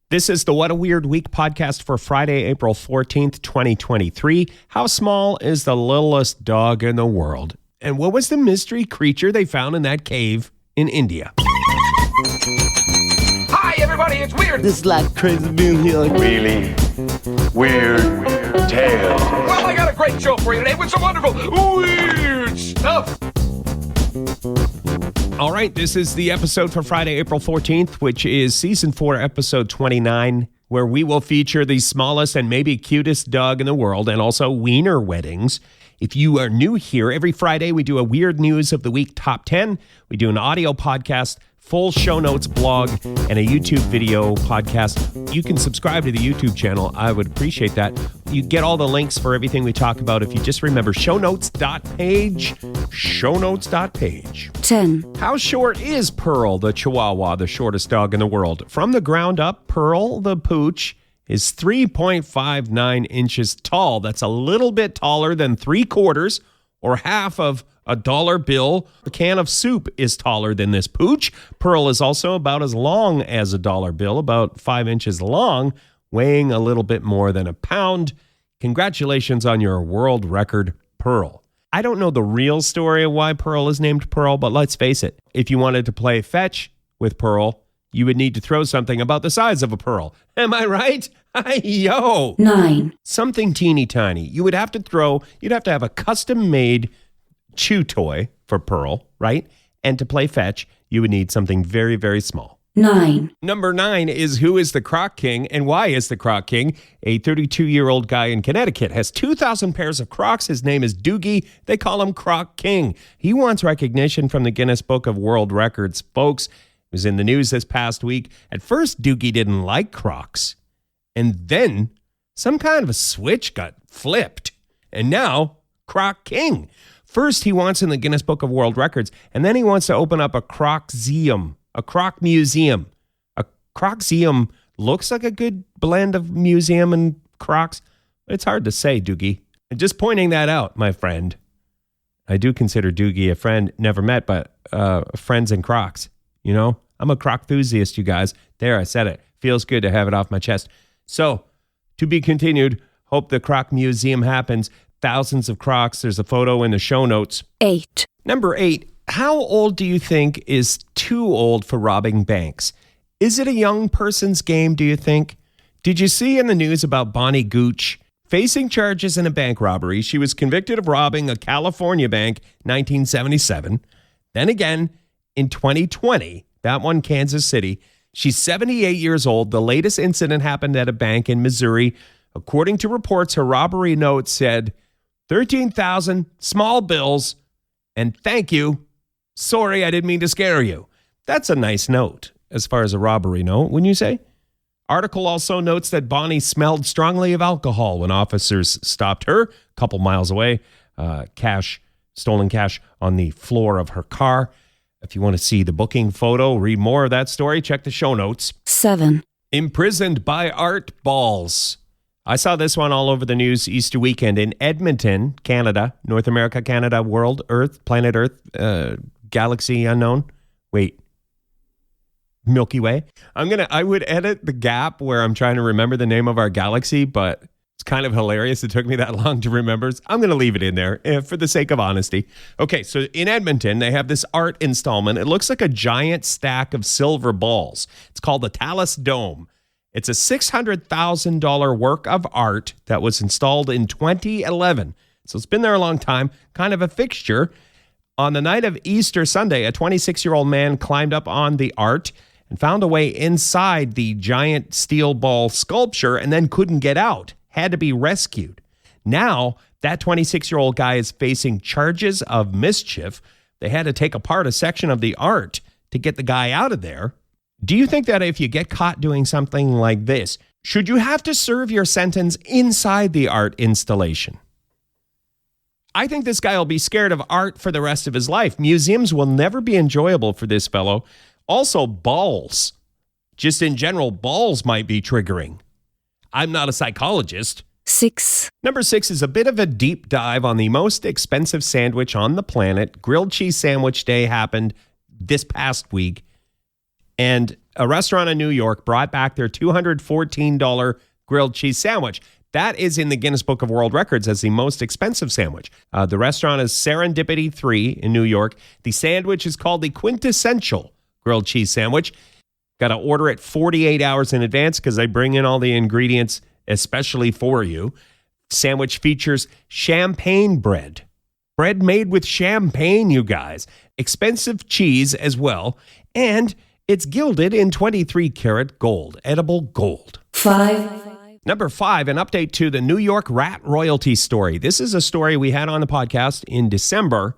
This is the What a Weird Week podcast for Friday, April 14th, 2023. How small is the littlest dog in the world? And what was the mystery creature they found in that cave in India? Hi, everybody, it's Weird. This is like crazy being here. Like, Really weird tales. Well, I got a great show for you today with some wonderful weird stuff. All right, this is the episode for Friday, April 14th, which is season 4, episode 29, where we will feature the smallest and maybe cutest dog in the world and also wiener weddings. If you are new here, every Friday we do a Weird News of the Week Top 10. We do an audio podcast, full show notes blog, and a YouTube video podcast. You can subscribe to the YouTube channel. I would appreciate that. You get all the links for everything we talk about if you just remember shownotes.page. Shownotes.page. 10. How short is Pearl, the Chihuahua, the shortest dog in the world? From the ground up, Pearl, the pooch, is 3.59 inches tall. That's a little bit taller than 3/4 or half of a dollar bill. A can of soup is taller than this pooch. Pearl is also about as long as a dollar bill, about 5 inches long, weighing a little bit more than a pound. Congratulations on your world record, Pearl. I don't know the real story of why Pearl is named Pearl, but let's face it. If you wanted to play fetch with Pearl, you would need to throw something about the size of a pearl. Am I right? Yo! 9. Something teeny tiny. You'd have to have a custom-made chew toy for Pearl, right? And to play fetch, you would need something very, very small. 9. Number 9 is who is the Croc King and why is the Croc King? A 32-year-old guy in Connecticut has 2,000 pairs of Crocs. His name is Doogie. They call him Croc King. He wants recognition from the Guinness Book of World Records. Folks, it was in the news this past week. At first, Doogie didn't like Crocs. And then some kind of a switch got flipped. And now, Croc King. First, he wants in the Guinness Book of World Records, and then he wants to open up a Croczeum, a Croc museum. A Croczeum looks like a good blend of museum and Crocs. It's hard to say, Doogie. Just pointing that out, my friend. I do consider Doogie a friend, never met, but friends in Crocs. You know, I'm a Croc enthusiast, you guys. There, I said it. Feels good to have it off my chest. So, to be continued. Hope the Croc Museum happens. Thousands of Crocs. There's a photo in the show notes. 8. Number 8. How old do you think is too old for robbing banks? Is it a young person's game, do you think? Did you see in the news about Bonnie Gooch facing charges in a bank robbery? She was convicted of robbing a California bank 1977. Then again, in 2020, that one, Kansas City. She's 78 years old. The latest incident happened at a bank in Missouri. According to reports, her robbery note said, 13,000 small bills, and thank you. Sorry, I didn't mean to scare you. That's a nice note as far as a robbery note, wouldn't you say? Article also notes that Bonnie smelled strongly of alcohol when officers stopped her a couple miles away. Stolen cash on the floor of her car. If you want to see the booking photo, read more of that story, check the show notes. 7. Imprisoned by art balls. I saw this one all over the news Easter weekend in Edmonton, Canada, North America, Canada, world, Earth, planet Earth, galaxy unknown. Wait, Milky Way. I would edit the gap where I'm trying to remember the name of our galaxy, but it's kind of hilarious. It took me that long to remember. I'm going to leave it in there for the sake of honesty. Okay, so in Edmonton, they have this art installment. It looks like a giant stack of silver balls. It's called the Talus Dome. It's a $600,000 work of art that was installed in 2011. So it's been there a long time, kind of a fixture. On the night of Easter Sunday, a 26-year-old man climbed up on the art and found a way inside the giant steel ball sculpture and then couldn't get out. Had to be rescued. Now, that 26-year-old guy is facing charges of mischief. They had to take apart a section of the art to get the guy out of there. Do you think that if you get caught doing something like this, should you have to serve your sentence inside the art installation? I think this guy will be scared of art for the rest of his life. Museums will never be enjoyable for this fellow. Also, balls. Just in general, balls might be triggering. I'm not a psychologist. 6. Number 6 is a bit of a deep dive on the most expensive sandwich on the planet. Grilled cheese sandwich day happened this past week. And A restaurant in New York brought back their $214 grilled cheese sandwich. That is in the Guinness Book of World Records as the most expensive sandwich. The restaurant is Serendipity 3 in New York. The sandwich is called the quintessential grilled cheese sandwich. Got to order it 48 hours in advance because they bring in all the ingredients especially for you. Sandwich features champagne bread. Bread made with champagne, you guys. Expensive cheese as well. And it's gilded in 23-karat gold, edible gold. 5. Number 5, an update to the New York rat royalty story. This is a story we had on the podcast in December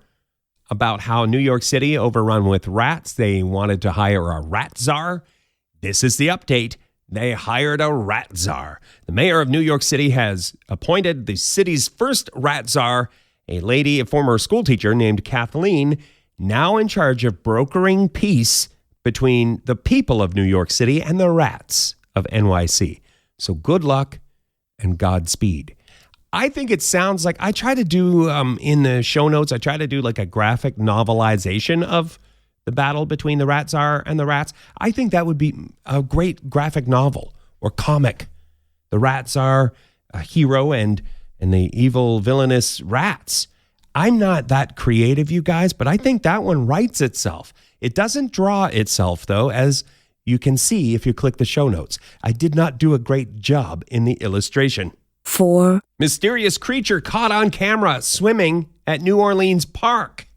about how New York City, overrun with rats, they wanted to hire a rat czar. This is the update. They hired a rat czar. The mayor of New York City has appointed the city's first rat czar, a lady, a former school teacher named Kathleen, now in charge of brokering peace between the people of New York City and the rats of NYC. So good luck and Godspeed. I think it sounds like I try to do in the show notes, I try to do like a graphic novelization of the battle between the rat czar and the rats. I think that would be a great graphic novel or comic. The rat czar, a hero, and the evil villainous rats. I'm not that creative, you guys, but I think that one writes itself. It doesn't draw itself, though, as you can see if you click the show notes. I did not do a great job in the illustration. 4. Mysterious creature caught on camera swimming at New Orleans Park.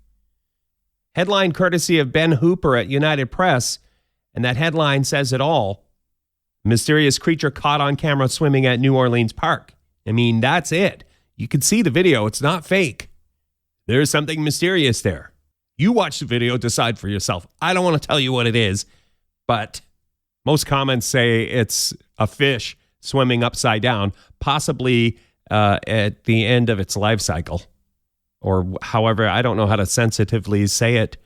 Headline courtesy of Ben Hooper at United Press, and that headline says it all. Mysterious creature caught on camera swimming at New Orleans Park. I mean, that's it. You can see the video. It's not fake. There's something mysterious there. You watch the video, decide for yourself. I don't want to tell you what it is, but most comments say it's a fish swimming upside down, possibly at the end of its life cycle. Or however, I don't know how to sensitively say it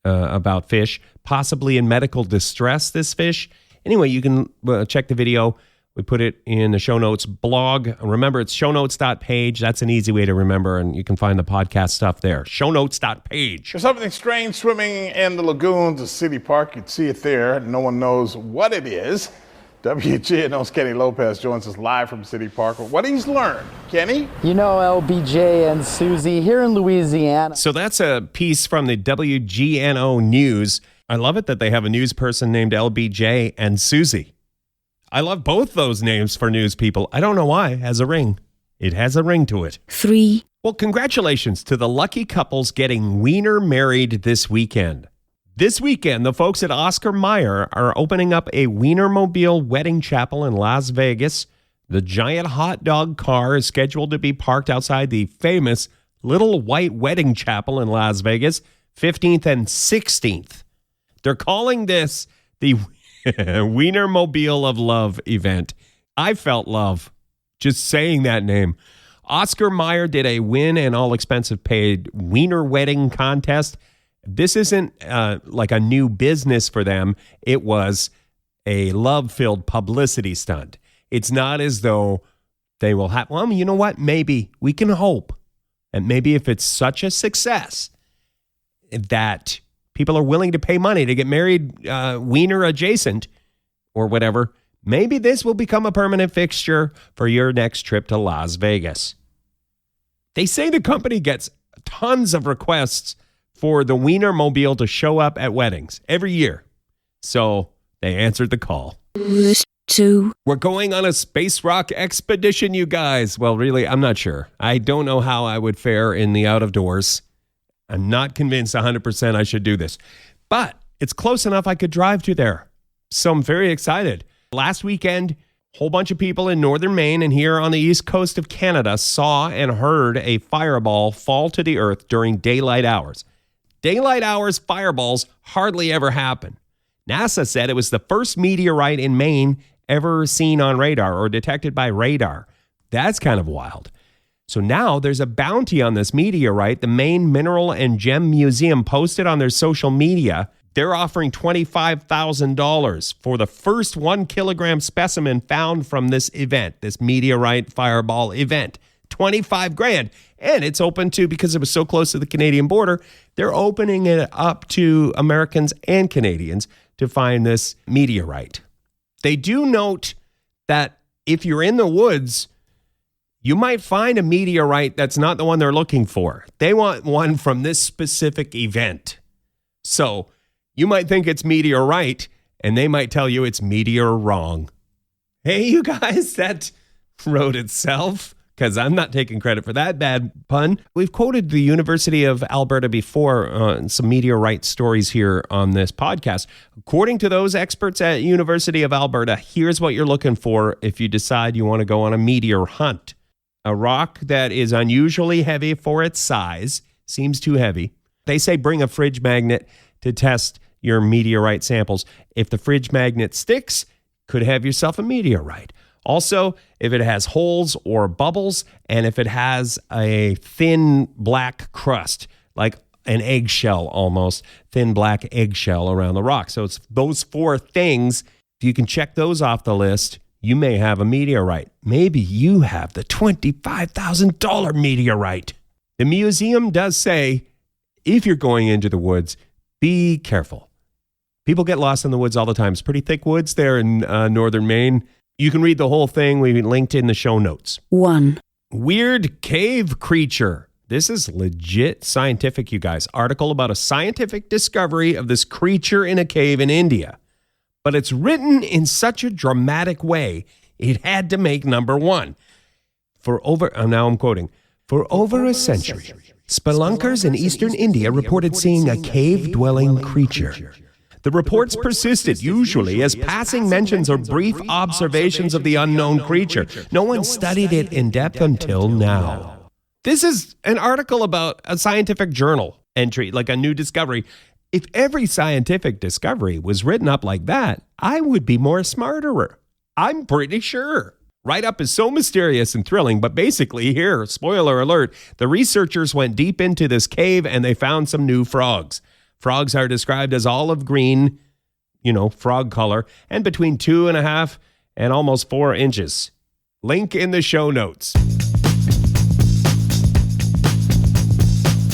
about fish. Possibly in medical distress, this fish. Anyway, you can check the video. We put it in the show notes blog. Remember, it's shownotes.page. That's an easy way to remember, and you can find the podcast stuff there. Shownotes.page. There's something strange swimming in the lagoons of City Park. You'd see it there. No one knows what it is. WGNO's Kenny Lopez joins us live from City Park. What he's learned. Kenny? You know, LBJ and Susie here in Louisiana. So that's a piece from the WGNO News. I love it that they have a news person named LBJ and Susie. I love both those names for news people. I don't know why. It has a ring. It has a ring to it. 3. Well, congratulations to the lucky couples getting wiener-married this weekend. This weekend, the folks at Oscar Mayer are opening up a wiener-mobile wedding chapel in Las Vegas. The giant hot dog car is scheduled to be parked outside the famous Little White Wedding Chapel in Las Vegas, 15th and 16th. They're calling this the Wiener-mobile of Love event. I felt love just saying that name. Oscar Mayer did a win and all expenses paid wiener wedding contest. This isn't like a new business for them. It was a love-filled publicity stunt. It's not as though they will have, well, you know what? Maybe we can hope. And maybe if it's such a success that people are willing to pay money to get married wiener adjacent or whatever, maybe this will become a permanent fixture for your next trip to Las Vegas. They say the company gets tons of requests for the Wiener-mobile to show up at weddings every year. So they answered the call. 2. We're going on a space rock expedition, you guys. Well, really, I'm not sure. I don't know how I would fare in the out of doors. I'm not convinced 100% I should do this. But it's close enough I could drive to there. So I'm very excited. Last weekend, a whole bunch of people in northern Maine and here on the east coast of Canada saw and heard a fireball fall to the earth during daylight hours. Daylight hours fireballs hardly ever happen. NASA said it was the first meteorite in Maine ever seen on radar or detected by radar. That's kind of wild. So now there's a bounty on this meteorite. The Maine Mineral and Gem Museum posted on their social media. They're offering $25,000 for the first 1 kilogram specimen found from this event, this meteorite fireball event. $25,000. And it's open to, because it was so close to the Canadian border, they're opening it up to Americans and Canadians to find this meteorite. They do note that if you're in the woods, you might find a meteorite that's not the one they're looking for. They want one from this specific event. So you might think it's meteorite, and they might tell you it's meteor wrong. Hey, you guys, that wrote itself, because I'm not taking credit for that bad pun. We've quoted the University of Alberta before on some meteorite stories here on this podcast. According to those experts at University of Alberta, here's what you're looking for if you decide you want to go on a meteor hunt. A rock that is unusually heavy for its size, seems too heavy. They say bring a fridge magnet to test your meteorite samples. If the fridge magnet sticks, could have yourself a meteorite. Also, if it has holes or bubbles, and if it has a thin black crust, like an eggshell almost, thin black eggshell around the rock. So it's those four things. If you can check those off the list, you may have a meteorite. Maybe you have the $25,000 meteorite. The museum does say, if you're going into the woods, be careful. People get lost in the woods all the time. It's pretty thick woods there in northern Maine. You can read the whole thing. We linked in the show notes. 1, Weird cave creature. This is legit scientific, you guys. Article about a scientific discovery of this creature in a cave in India. But it's written in such a dramatic way, it had to make number one. Now I'm quoting, for over a century, spelunkers in eastern India reported seeing a cave-dwelling creature. The reports persisted, usually as passing mentions or brief observations of the unknown creature. No one studied it in depth until now. This is an article about a scientific journal entry, like a new discovery. If every scientific discovery was written up like that, I would be more smarter. I'm pretty sure. Write-up is so mysterious and thrilling, but basically here, spoiler alert, the researchers went deep into this cave and they found some new frogs. Frogs are described as olive green, frog color, and between 2.5 and almost 4 inches. Link in the show notes.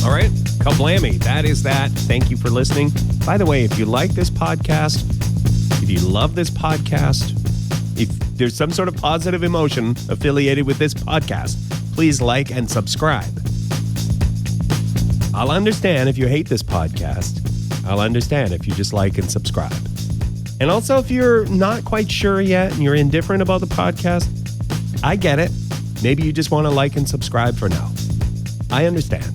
All right, kablammy. That is that. Thank you for listening. By the way, if you like this podcast, if you love this podcast, if there's some sort of positive emotion affiliated with this podcast, please like and subscribe. I'll understand if you hate this podcast. I'll understand if you just like and subscribe. And also, if you're not quite sure yet and you're indifferent about the podcast, I get it. Maybe you just want to like and subscribe for now. I understand.